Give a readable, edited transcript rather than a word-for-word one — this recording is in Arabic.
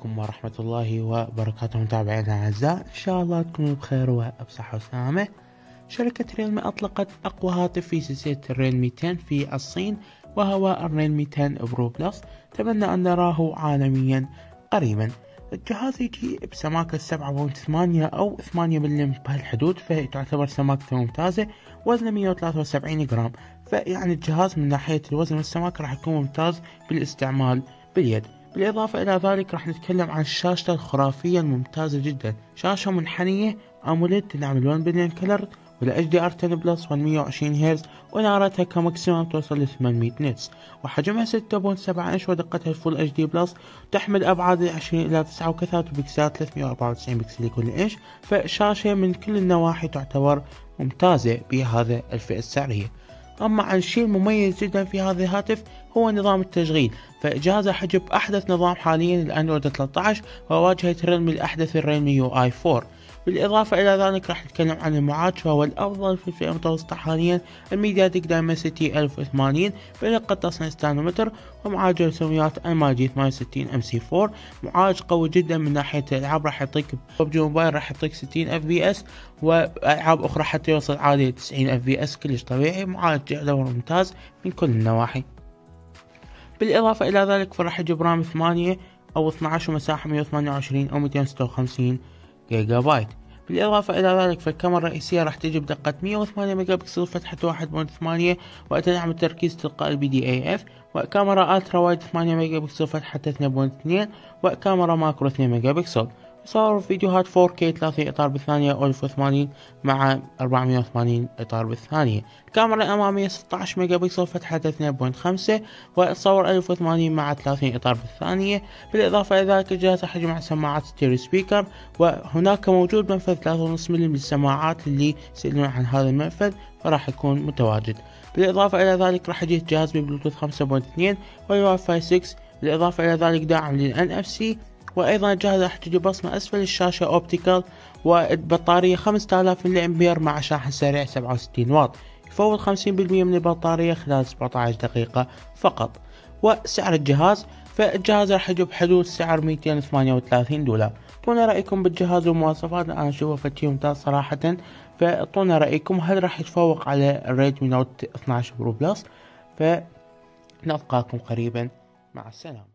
عليكم ورحمة الله وبركاته متابعينا الأعزاء، إن شاء الله تكونوا بخير وبصحة وسلامة. شركة ريلمي أطلقت أقوى هاتف في سلسلة الريلمي 10 في الصين، وهو الريلمي 10 برو بلس. أتمنى أن نراه عالميا قريبا. الجهاز يجي بسماكة 7.8 أو 8 ملم بهالحدود، فتعتبر سماكته ممتازة. وزنه 173 جرام، فيعني الجهاز من ناحية الوزن والسماكة راح يكون ممتاز بالاستعمال باليد. بالإضافة إلى ذلك راح نتكلم عن شاشته الخرافية الممتازة جدا، شاشة منحنية أموليد تدعم 1 بليون كلر، ولا HDR 10 بلس 120 هرتز، ونارتها كماكسيموم توصل ل 800 نتس، وحجمها 6.7 انش، ودقتها الفول اتش دي بلس. تحمل ابعاد 20 الى 9 وكثافة بكسلات 394 بكسل لكل انش، فشاشة من كل النواحي تعتبر ممتازة بهذا الفئة السعرية. أما عن الشيء المميز جدا في هذا الهاتف هو نظام التشغيل، فجهاز حجب أحدث نظام حاليا الأندرويد 13، وواجهة ريلمي الأحدث الريلمي يو آي 4. بالإضافة إلى ذلك راح نتكلم عن المعالج، فهو الأفضل في الفئة المتوسطة حاليا، الميديا تك دايمنسيتي 1080 بدقة تصنيع 6 نانومتر، ومعالج رسوميات الماجي 68 ام سي 4. معالج قوي جدا من ناحية الألعاب، راح يعطيك ببجي موبايل راح يعطيك 60 اف بي اس، وألعاب أخرى حتى يوصل عادي 90 اف بي اس كلش طبيعي. معالج يعتبر ممتاز من كل النواحي. بالإضافة إلى ذلك فراح يجيب رام 8 أو 12 ومساحة 128 أو 256 جيجا بايت. بالإضافة إلى ذلك فالكاميرا الرئيسية راح تجي بدقة 108 ميجا بكسل فتحة 1.8، وتدعم التركيز تلقائي BDAF، وكاميرا الترا وايد 8 ميجا بكسل فتحة 2.2، وكاميرا ماكرو 2 ميجا بكسل. صور فيديوهات 4K 30 إطار بالثانية أو 1080 مع 480 إطار بالثانية. الكاميرا الأمامية 16 ميجا بكسل فتحة 2.5، وتصور 1080 مع 30 إطار بالثانية. بالإضافة إلى ذلك الجهاز يحتوي مع سماعات ستيريو سبيكر، وهناك موجود منفذ 3.5 ملم للسماعات اللي يسألون عن هذا المنفذ فراح يكون متواجد. بالإضافة إلى ذلك راح يجي الجهاز ببلوتوث 5.2 وواي فاي 6. بالإضافة إلى ذلك داعم لل NFC، وأيضا الجهاز راح تجي بصمة أسفل الشاشة أوبتيكال، والبطارية 5000 ملي أمبير مع شاحن سريع 67 واط، يفوض 50% من البطارية خلال 17 دقيقة فقط. وسعر الجهاز، فالجهاز راح يجي بحدود سعر $238. اعطونا رأيكم بالجهاز والمواصفات، أنا أشوفه فتي ممتاز صراحة، فاعطونا رأيكم هل راح يتفوق على الريدمي نوت 12 برو بلس؟ فنلقاكم قريبا، مع السلامة.